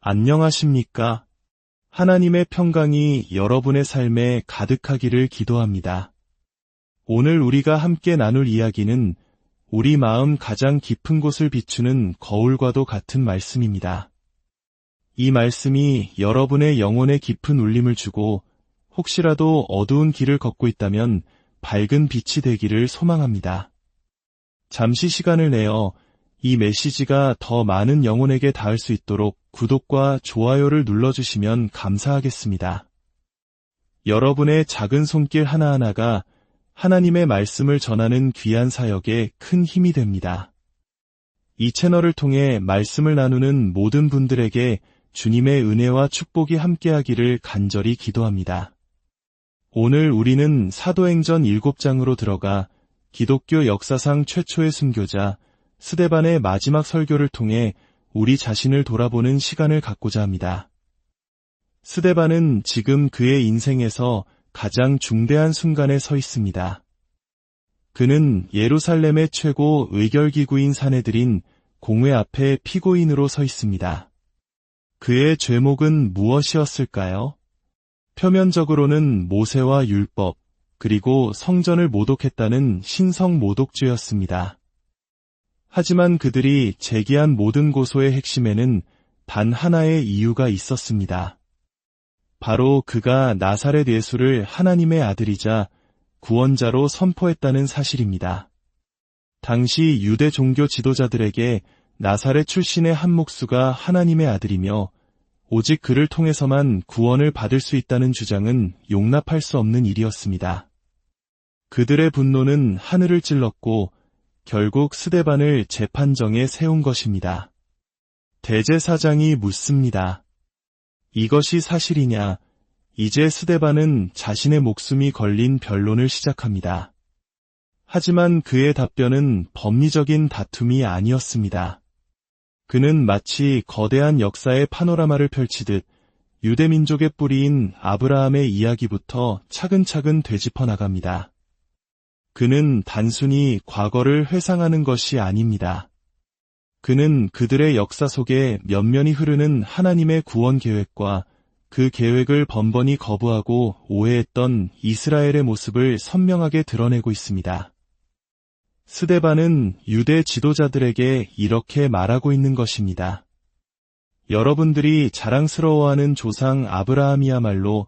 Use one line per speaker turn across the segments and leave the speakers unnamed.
안녕하십니까? 하나님의 평강이 여러분의 삶에 가득하기를 기도합니다. 오늘 우리가 함께 나눌 이야기는 우리 마음 가장 깊은 곳을 비추는 거울과도 같은 말씀입니다. 이 말씀이 여러분의 영혼에 깊은 울림을 주고 혹시라도 어두운 길을 걷고 있다면 밝은 빛이 되기를 소망합니다. 잠시 시간을 내어 이 메시지가 더 많은 영혼에게 닿을 수 있도록 구독과 좋아요를 눌러주시면 감사하겠습니다. 여러분의 작은 손길 하나하나가 하나님의 말씀을 전하는 귀한 사역에 큰 힘이 됩니다. 이 채널을 통해 말씀을 나누는 모든 분들에게 주님의 은혜와 축복이 함께하기를 간절히 기도합니다. 오늘 우리는 사도행전 7장으로 들어가 기독교 역사상 최초의 순교자 스데반의 마지막 설교를 통해 우리 자신을 돌아보는 시간을 갖고자 합니다. 스데반은 지금 그의 인생에서 가장 중대한 순간에 서 있습니다. 그는 예루살렘의 최고 의결기구인 사내들인 공회 앞에 피고인으로 서 있습니다. 그의 죄목은 무엇이었을까요? 표면적으로는 모세와 율법, 그리고 성전을 모독했다는 신성 모독죄였습니다. 하지만 그들이 제기한 모든 고소의 핵심에는 단 하나의 이유가 있었습니다. 바로 그가 나사렛 예수를 하나님의 아들이자 구원자로 선포했다는 사실입니다. 당시 유대 종교 지도자들에게 나사렛 출신의 한 목수가 하나님의 아들이며 오직 그를 통해서만 구원을 받을 수 있다는 주장은 용납할 수 없는 일이었습니다. 그들의 분노는 하늘을 찔렀고 결국 스데반을 재판정에 세운 것입니다. 대제사장이 묻습니다. 이것이 사실이냐? 이제 스데반은 자신의 목숨이 걸린 변론을 시작합니다. 하지만 그의 답변은 법리적인 다툼이 아니었습니다. 그는 마치 거대한 역사의 파노라마를 펼치듯 유대 민족의 뿌리인 아브라함의 이야기부터 차근차근 되짚어 나갑니다. 그는 단순히 과거를 회상하는 것이 아닙니다. 그는 그들의 역사 속에 면면히 흐르는 하나님의 구원 계획과 그 계획을 번번이 거부하고 오해했던 이스라엘의 모습을 선명하게 드러내고 있습니다. 스데반은 유대 지도자들에게 이렇게 말하고 있는 것입니다. 여러분들이 자랑스러워하는 조상 아브라함이야말로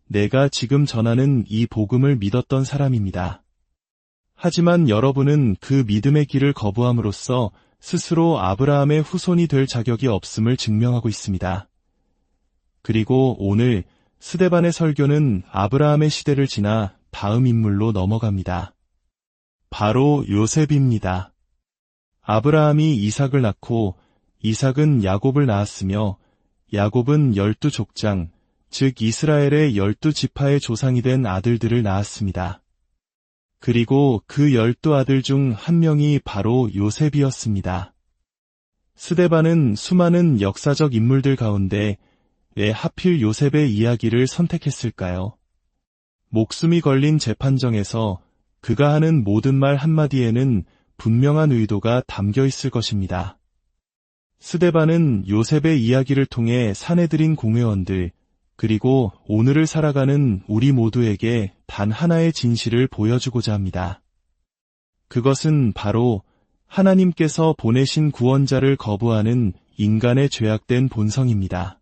내가 지금 전하는 이 복음을 믿었던 사람입니다. 하지만 여러분은 그 믿음의 길을 거부함으로써 스스로 아브라함의 후손이 될 자격이 없음을 증명하고 있습니다. 그리고 오늘 스데반의 설교는 아브라함의 시대를 지나 다음 인물로 넘어갑니다. 바로 요셉입니다. 아브라함이 이삭을 낳고 이삭은 야곱을 낳았으며 야곱은 12족장, 즉 이스라엘의 12지파의 조상이 된 아들들을 낳았습니다. 그리고 그 12아들 중 한 명이 바로 요셉이었습니다. 스데반은 수많은 역사적 인물들 가운데 왜 하필 요셉의 이야기를 선택했을까요? 목숨이 걸린 재판정에서 그가 하는 모든 말 한마디에는 분명한 의도가 담겨 있을 것입니다. 스데반은 요셉의 이야기를 통해 사내들인 공회원들, 그리고 오늘을 살아가는 우리 모두에게 단 하나의 진실을 보여주고자 합니다. 그것은 바로 하나님께서 보내신 구원자를 거부하는 인간의 죄악된 본성입니다.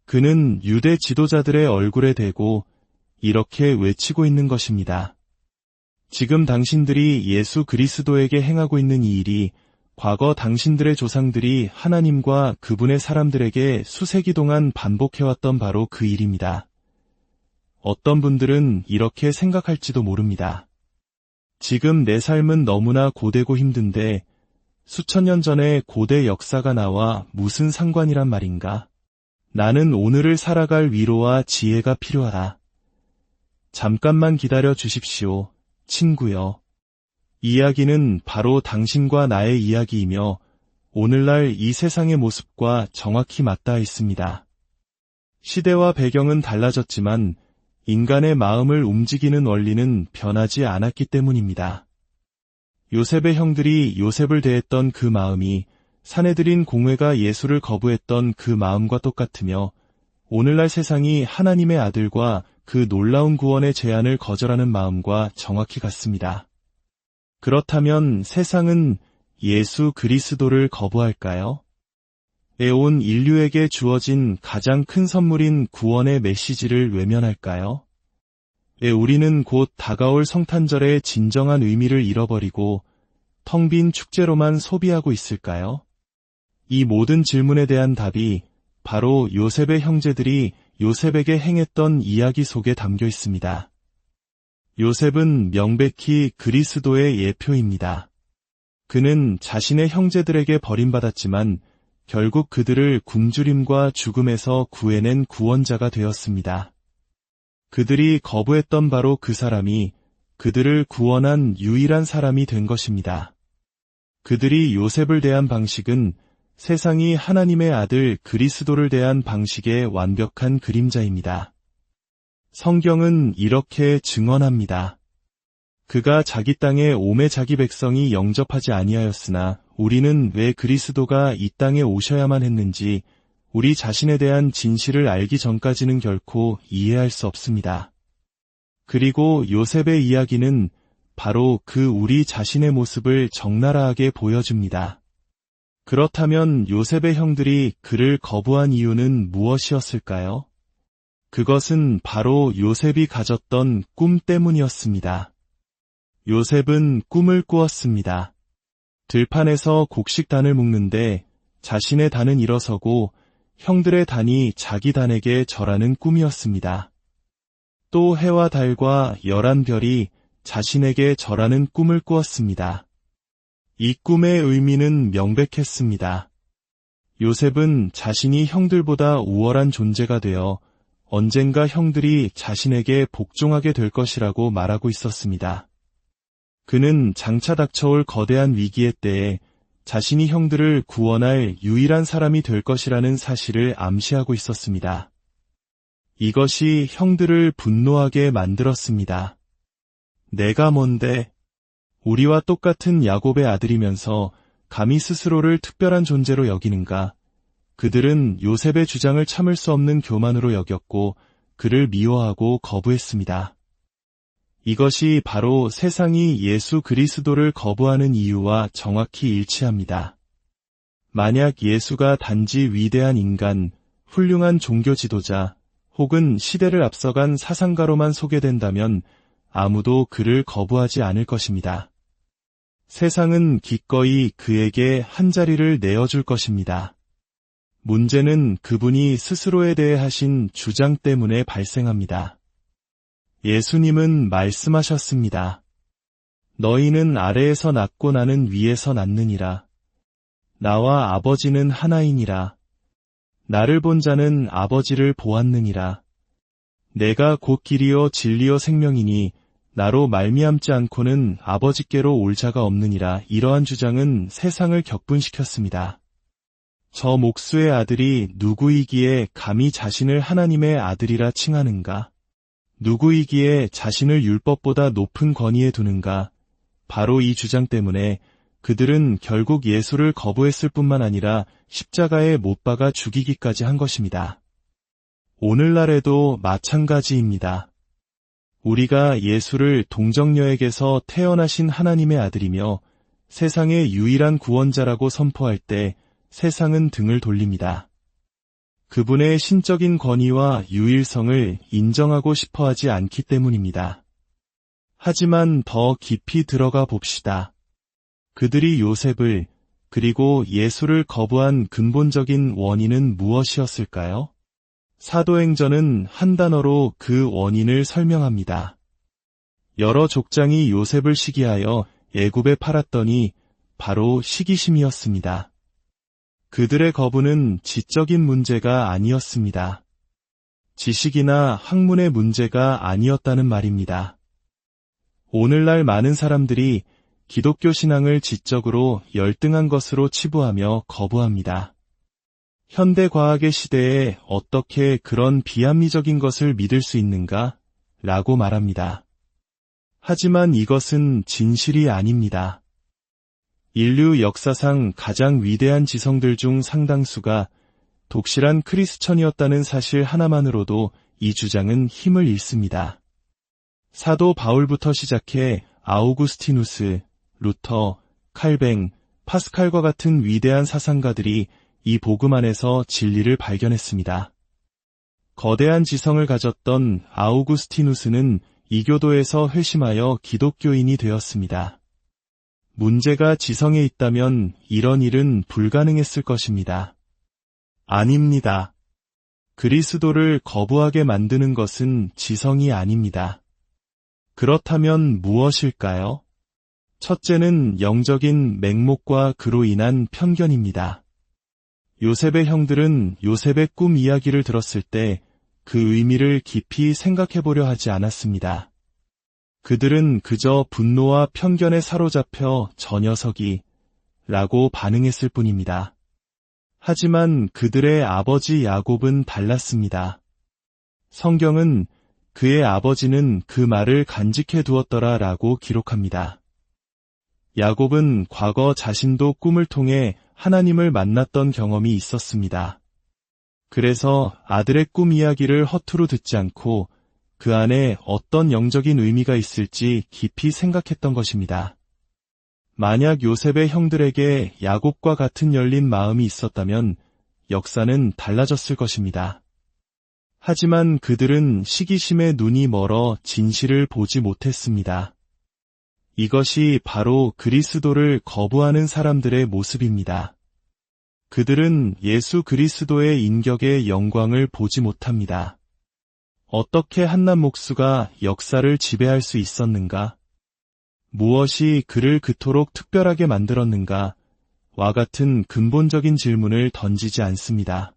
그는 유대 지도자들의 얼굴에 대고 이렇게 외치고 있는 것입니다. 지금 당신들이 예수 그리스도에게 행하고 있는 이 일이 과거 당신들의 조상들이 하나님과 그분의 사람들에게 수세기 동안 반복해왔던 바로 그 일입니다. 어떤 분들은 이렇게 생각할지도 모릅니다. 지금 내 삶은 너무나 고되고 힘든데 수천 년 전에 고대 역사가 나와 무슨 상관이란 말인가? 나는 오늘을 살아갈 위로와 지혜가 필요하다. 잠깐만 기다려 주십시오, 친구여. 이야기는 바로 당신과 나의 이야기이며 오늘날 이 세상의 모습과 정확히 맞닿아 있습니다. 시대와 배경은 달라졌지만 인간의 마음을 움직이는 원리는 변하지 않았기 때문입니다. 요셉의 형들이 요셉을 대했던 그 마음이 사내들인 공회가 예수를 거부했던 그 마음과 똑같으며 오늘날 세상이 하나님의 아들과 그 놀라운 구원의 제안을 거절하는 마음과 정확히 같습니다. 그렇다면 세상은 예수 그리스도를 거부할까요? 온 인류에게 주어진 가장 큰 선물인 구원의 메시지를 외면할까요? 우리는 곧 다가올 성탄절의 진정한 의미를 잃어버리고 텅 빈 축제로만 소비하고 있을까요? 이 모든 질문에 대한 답이 바로 요셉의 형제들이 요셉에게 행했던 이야기 속에 담겨 있습니다. 요셉은 명백히 그리스도의 예표입니다. 그는 자신의 형제들에게 버림받았지만 결국 그들을 굶주림과 죽음에서 구해낸 구원자가 되었습니다. 그들이 거부했던 바로 그 사람이 그들을 구원한 유일한 사람이 된 것입니다. 그들이 요셉을 대한 방식은 세상이 하나님의 아들 그리스도를 대한 방식의 완벽한 그림자입니다. 성경은 이렇게 증언합니다. 그가 자기 땅에 오매 자기 백성이 영접하지 아니하였으나 우리는 왜 그리스도가 이 땅에 오셔야만 했는지 우리 자신에 대한 진실을 알기 전까지는 결코 이해할 수 없습니다. 그리고 요셉의 이야기는 바로 그 우리 자신의 모습을 적나라하게 보여줍니다. 그렇다면 요셉의 형들이 그를 거부한 이유는 무엇이었을까요? 그것은 바로 요셉이 가졌던 꿈 때문이었습니다. 요셉은 꿈을 꾸었습니다. 들판에서 곡식단을 묶는데 자신의 단은 일어서고 형들의 단이 자기 단에게 절하는 꿈이었습니다. 또 해와 달과 열한 별이 자신에게 절하는 꿈을 꾸었습니다. 이 꿈의 의미는 명백했습니다. 요셉은 자신이 형들보다 우월한 존재가 되어 언젠가 형들이 자신에게 복종하게 될 것이라고 말하고 있었습니다. 그는 장차 닥쳐올 거대한 위기의 때에 자신이 형들을 구원할 유일한 사람이 될 것이라는 사실을 암시하고 있었습니다. 이것이 형들을 분노하게 만들었습니다. 내가 뭔데? 우리와 똑같은 야곱의 아들이면서 감히 스스로를 특별한 존재로 여기는가? 그들은 요셉의 주장을 참을 수 없는 교만으로 여겼고 그를 미워하고 거부했습니다. 이것이 바로 세상이 예수 그리스도를 거부하는 이유와 정확히 일치합니다. 만약 예수가 단지 위대한 인간, 훌륭한 종교 지도자, 혹은 시대를 앞서간 사상가로만 소개된다면 아무도 그를 거부하지 않을 것입니다. 세상은 기꺼이 그에게 한 자리를 내어줄 것입니다. 문제는 그분이 스스로에 대해 하신 주장 때문에 발생합니다. 예수님은 말씀하셨습니다. 너희는 아래에서 났고 나는 위에서 났느니라. 나와 아버지는 하나이니라. 나를 본 자는 아버지를 보았느니라. 내가 곧 길이요 진리요 생명이니 나로 말미암지 않고는 아버지께로 올 자가 없느니라. 이러한 주장은 세상을 격분시켰습니다. 저 목수의 아들이 누구이기에 감히 자신을 하나님의 아들이라 칭하는가? 누구이기에 자신을 율법보다 높은 권위에 두는가? 바로 이 주장 때문에 그들은 결국 예수를 거부했을 뿐만 아니라 십자가에 못 박아 죽이기까지 한 것입니다. 오늘날에도 마찬가지입니다. 우리가 예수를 동정녀에게서 태어나신 하나님의 아들이며 세상의 유일한 구원자라고 선포할 때 세상은 등을 돌립니다. 그분의 신적인 권위와 유일성을 인정하고 싶어 하지 않기 때문입니다. 하지만 더 깊이 들어가 봅시다. 그들이 요셉을 그리고 예수를 거부한 근본적인 원인은 무엇이었을까요? 사도행전은 한 단어로 그 원인을 설명합니다. 여러 족장이 요셉을 시기하여 애굽에 팔았더니 바로 시기심이었습니다. 그들의 거부는 지적인 문제가 아니었습니다. 지식이나 학문의 문제가 아니었다는 말입니다. 오늘날 많은 사람들이 기독교 신앙을 지적으로 열등한 것으로 치부하며 거부합니다. 현대 과학의 시대에 어떻게 그런 비합리적인 것을 믿을 수 있는가? 라고 말합니다. 하지만 이것은 진실이 아닙니다. 인류 역사상 가장 위대한 지성들 중 상당수가 독실한 크리스천이었다는 사실 하나만으로도 이 주장은 힘을 잃습니다. 사도 바울부터 시작해 아우구스티누스, 루터, 칼뱅, 파스칼과 같은 위대한 사상가들이 이 복음 안에서 진리를 발견했습니다. 거대한 지성을 가졌던 아우구스티누스는 이교도에서 회심하여 기독교인이 되었습니다. 문제가 지성에 있다면 이런 일은 불가능했을 것입니다. 아닙니다. 그리스도를 거부하게 만드는 것은 지성이 아닙니다. 그렇다면 무엇일까요? 첫째는 영적인 맹목과 그로 인한 편견입니다. 요셉의 형들은 요셉의 꿈 이야기를 들었을 때 그 의미를 깊이 생각해보려 하지 않았습니다. 그들은 그저 분노와 편견에 사로잡혀 저 녀석이 라고 반응했을 뿐입니다. 하지만 그들의 아버지 야곱은 달랐습니다. 성경은 그의 아버지는 그 말을 간직해 두었더라 라고 기록합니다. 야곱은 과거 자신도 꿈을 통해 하나님을 만났던 경험이 있었습니다. 그래서 아들의 꿈 이야기를 허투루 듣지 않고 그 안에 어떤 영적인 의미가 있을지 깊이 생각했던 것입니다. 만약 요셉의 형들에게 야곱과 같은 열린 마음이 있었다면 역사는 달라졌을 것입니다. 하지만 그들은 시기심에 눈이 멀어 진실을 보지 못했습니다. 이것이 바로 그리스도를 거부하는 사람들의 모습입니다. 그들은 예수 그리스도의 인격의 영광을 보지 못합니다. 어떻게 한낱 목수가 역사를 지배할 수 있었는가? 무엇이 그를 그토록 특별하게 만들었는가? 와 같은 근본적인 질문을 던지지 않습니다.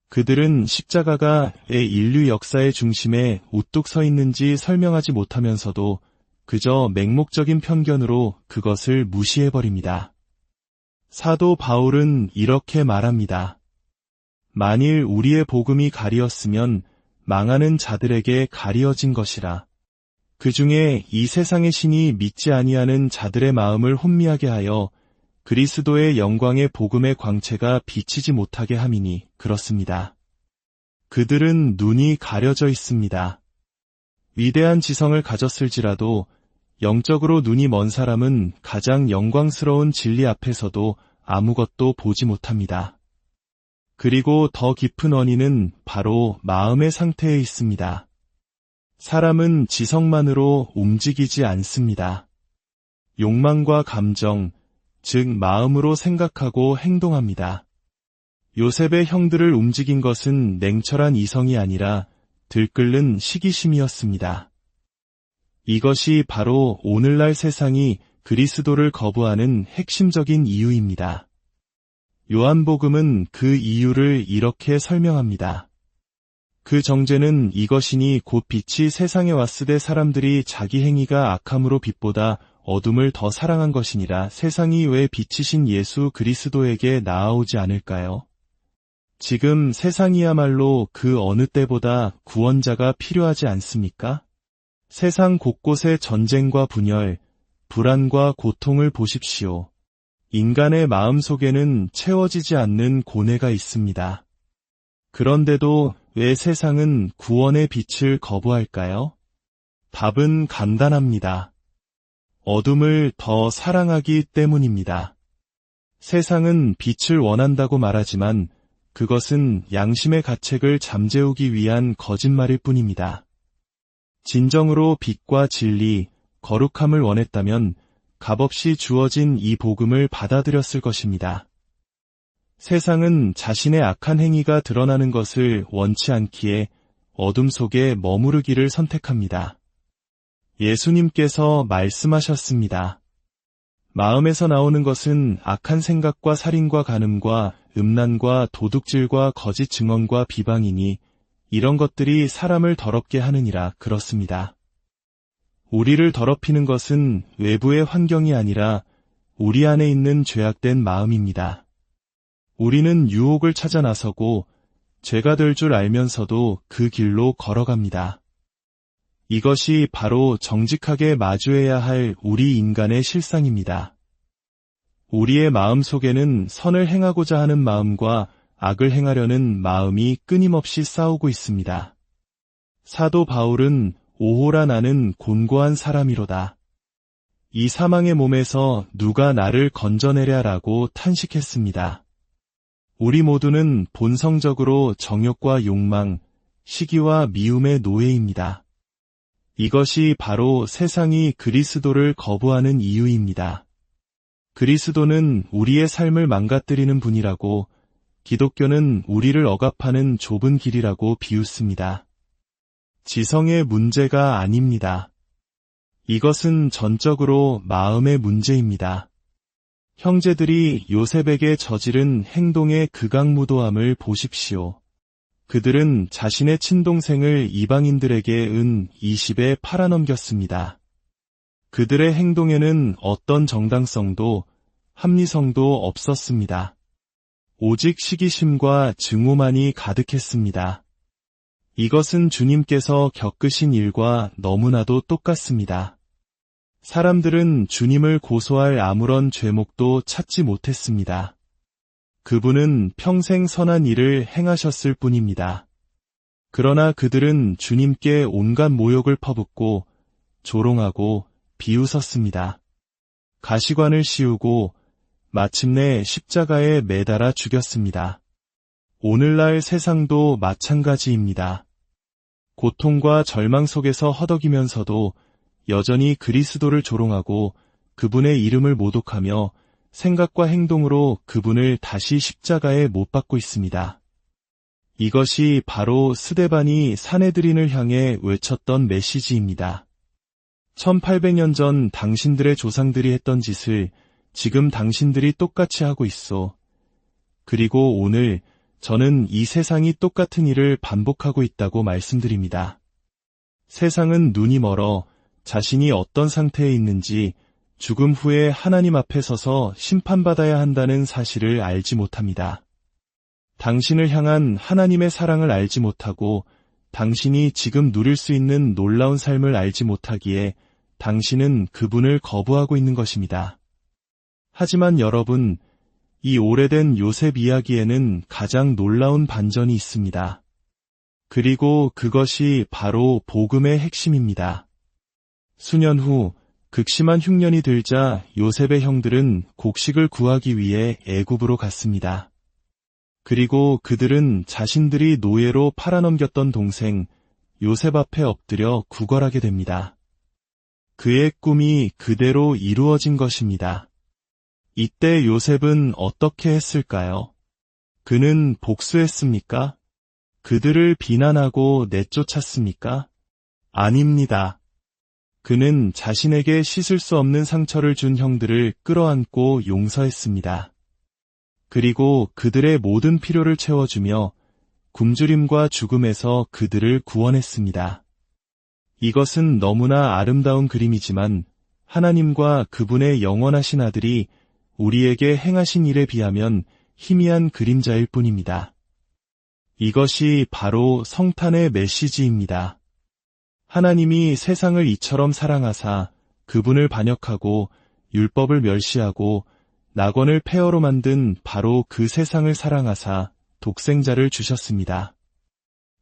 그들은 십자가가 왜 인류 역사의 중심에 우뚝 서 있는지 설명하지 못하면서도 그저 맹목적인 편견으로 그것을 무시해버립니다. 사도 바울은 이렇게 말합니다. 만일 우리의 복음이 가리었으면 망하는 자들에게 가리어진 것이라. 그 중에 이 세상의 신이 믿지 아니하는 자들의 마음을 혼미하게 하여 그리스도의 영광의 복음의 광채가 비치지 못하게 함이니 그렇습니다. 그들은 눈이 가려져 있습니다. 위대한 지성을 가졌을지라도 영적으로 눈이 먼 사람은 가장 영광스러운 진리 앞에서도 아무것도 보지 못합니다. 그리고 더 깊은 원인은 바로 마음의 상태에 있습니다. 사람은 지성만으로 움직이지 않습니다. 욕망과 감정, 즉 마음으로 생각하고 행동합니다. 요셉의 형들을 움직인 것은 냉철한 이성이 아니라 들끓는 시기심이었습니다. 이것이 바로 오늘날 세상이 그리스도를 거부하는 핵심적인 이유입니다. 요한복음은 그 이유를 이렇게 설명합니다. 그 정죄는 이것이니 곧 빛이 세상에 왔으되 사람들이 자기 행위가 악함으로 빛보다 어둠을 더 사랑한 것이니라. 세상이 왜 빛이신 예수 그리스도에게 나아오지 않을까요? 지금 세상이야말로 그 어느 때보다 구원자가 필요하지 않습니까? 세상 곳곳의 전쟁과 분열, 불안과 고통을 보십시오. 인간의 마음속에는 채워지지 않는 고뇌가 있습니다. 그런데도 왜 세상은 구원의 빛을 거부할까요? 답은 간단합니다. 어둠을 더 사랑하기 때문입니다. 세상은 빛을 원한다고 말하지만 그것은 양심의 가책을 잠재우기 위한 거짓말일 뿐입니다. 진정으로 빛과 진리, 거룩함을 원했다면 값없이 주어진 이 복음을 받아들였을 것입니다. 세상은 자신의 악한 행위가 드러나는 것을 원치 않기에 어둠 속에 머무르기를 선택합니다. 예수님께서 말씀하셨습니다. 마음에서 나오는 것은 악한 생각과 살인과 간음과 음란과 도둑질과 거짓 증언과 비방이니 이런 것들이 사람을 더럽게 하느니라. 그렇습니다. 우리를 더럽히는 것은 외부의 환경이 아니라 우리 안에 있는 죄악된 마음입니다. 우리는 유혹을 찾아 나서고 죄가 될 줄 알면서도 그 길로 걸어갑니다. 이것이 바로 정직하게 마주해야 할 우리 인간의 실상입니다. 우리의 마음 속에는 선을 행하고자 하는 마음과 악을 행하려는 마음이 끊임없이 싸우고 있습니다. 사도 바울은 오호라 나는 곤고한 사람이로다. 이 사망의 몸에서 누가 나를 건져내랴라고 탄식했습니다. 우리 모두는 본성적으로 정욕과 욕망, 시기와 미움의 노예입니다. 이것이 바로 세상이 그리스도를 거부하는 이유입니다. 그리스도는 우리의 삶을 망가뜨리는 분이라고, 기독교는 우리를 억압하는 좁은 길이라고 비웃습니다. 지성의 문제가 아닙니다. 이것은 전적으로 마음의 문제입니다. 형제들이 요셉에게 저지른 행동의 극악무도함을 보십시오. 그들은 자신의 친동생을 이방인들에게 은 20에 팔아넘겼습니다. 그들의 행동에는 어떤 정당성도 합리성도 없었습니다. 오직 시기심과 증오만이 가득했습니다. 이것은 주님께서 겪으신 일과 너무나도 똑같습니다. 사람들은 주님을 고소할 아무런 죄목도 찾지 못했습니다. 그분은 평생 선한 일을 행하셨을 뿐입니다. 그러나 그들은 주님께 온갖 모욕을 퍼붓고 조롱하고 비웃었습니다. 가시관을 씌우고 마침내 십자가에 매달아 죽였습니다. 오늘날 세상도 마찬가지입니다. 고통과 절망 속에서 허덕이면서도 여전히 그리스도를 조롱하고 그분의 이름을 모독하며 생각과 행동으로 그분을 다시 십자가에 못 박고 있습니다. 이것이 바로 스데반이 사내들인을 향해 외쳤던 메시지입니다. 1800년 전 당신들의 조상들이 했던 짓을 지금 당신들이 똑같이 하고 있소. 그리고 오늘 저는 이 세상이 똑같은 일을 반복하고 있다고 말씀드립니다. 세상은 눈이 멀어 자신이 어떤 상태에 있는지 죽음 후에 하나님 앞에 서서 심판받아야 한다는 사실을 알지 못합니다. 당신을 향한 하나님의 사랑을 알지 못하고 당신이 지금 누릴 수 있는 놀라운 삶을 알지 못하기에 당신은 그분을 거부하고 있는 것입니다. 하지만 여러분, 이 오래된 요셉 이야기에는 가장 놀라운 반전이 있습니다. 그리고 그것이 바로 복음의 핵심입니다. 수년 후 극심한 흉년이 들자 요셉의 형들은 곡식을 구하기 위해 애굽으로 갔습니다. 그리고 그들은 자신들이 노예로 팔아넘겼던 동생 요셉 앞에 엎드려 구걸하게 됩니다. 그의 꿈이 그대로 이루어진 것입니다. 이때 요셉은 어떻게 했을까요? 그는 복수했습니까? 그들을 비난하고 내쫓았습니까? 아닙니다. 그는 자신에게 씻을 수 없는 상처를 준 형들을 끌어안고 용서했습니다. 그리고 그들의 모든 필요를 채워주며 굶주림과 죽음에서 그들을 구원했습니다. 이것은 너무나 아름다운 그림이지만 하나님과 그분의 영원하신 아들이 우리에게 행하신 일에 비하면 희미한 그림자일 뿐입니다. 이것이 바로 성탄의 메시지입니다. 하나님이 세상을 이처럼 사랑하사 그분을 반역하고 율법을 멸시하고 낙원을 폐허로 만든 바로 그 세상을 사랑하사 독생자를 주셨습니다.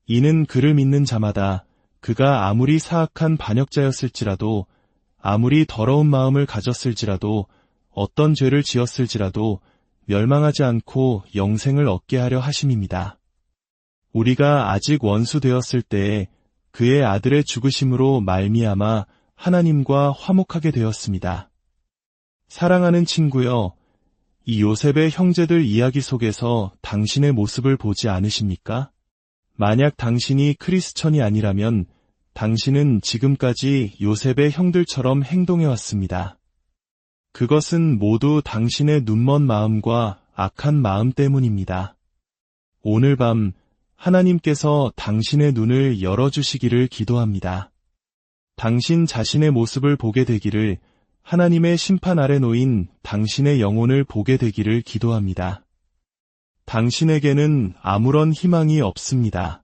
이는 그를 믿는 자마다 그가 아무리 사악한 반역자였을지라도 아무리 더러운 마음을 가졌을지라도 어떤 죄를 지었을지라도 멸망하지 않고 영생을 얻게 하려 하심입니다. 우리가 아직 원수 되었을 때에 그의 아들의 죽으심으로 말미암아 하나님과 화목하게 되었습니다. 사랑하는 친구여, 이 요셉의 형제들 이야기 속에서 당신의 모습을 보지 않으십니까? 만약 당신이 크리스천이 아니라면 당신은 지금까지 요셉의 형들처럼 행동해왔습니다. 그것은 모두 당신의 눈먼 마음과 악한 마음 때문입니다. 오늘 밤 하나님께서 당신의 눈을 열어주시기를 기도합니다. 당신 자신의 모습을 보게 되기를, 하나님의 심판 아래 놓인 당신의 영혼을 보게 되기를 기도합니다. 당신에게는 아무런 희망이 없습니다.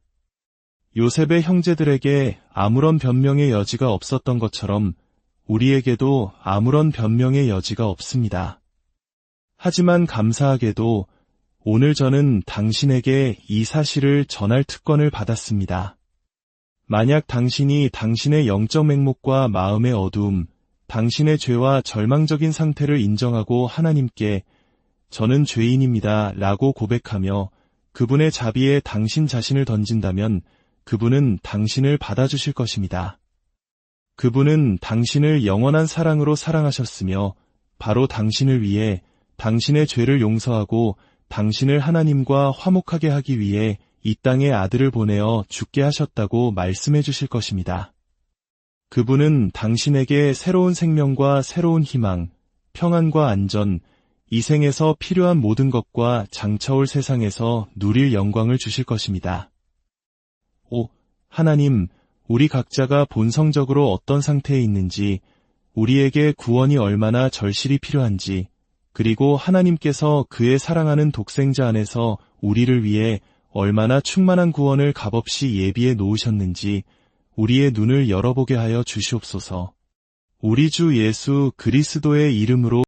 요셉의 형제들에게 아무런 변명의 여지가 없었던 것처럼 우리에게도 아무런 변명의 여지가 없습니다. 하지만 감사하게도 오늘 저는 당신에게 이 사실을 전할 특권을 받았습니다. 만약 당신이 당신의 영적 맹목과 마음의 어두움, 당신의 죄와 절망적인 상태를 인정하고 하나님께 저는 죄인입니다 라고 고백하며 그분의 자비에 당신 자신을 던진다면 그분은 당신을 받아주실 것입니다. 그분은 당신을 영원한 사랑으로 사랑하셨으며 바로 당신을 위해 당신의 죄를 용서하고 당신을 하나님과 화목하게 하기 위해 이 땅에 아들을 보내어 죽게 하셨다고 말씀해 주실 것입니다. 그분은 당신에게 새로운 생명과 새로운 희망, 평안과 안전, 이 생에서 필요한 모든 것과 장차올 세상에서 누릴 영광을 주실 것입니다. 하나님, 우리 각자가 본성적으로 어떤 상태에 있는지, 우리에게 구원이 얼마나 절실히 필요한지, 그리고 하나님께서 그의 사랑하는 독생자 안에서 우리를 위해 얼마나 충만한 구원을 값없이 예비해 놓으셨는지 우리의 눈을 열어보게 하여 주시옵소서. 우리 주 예수 그리스도의 이름으로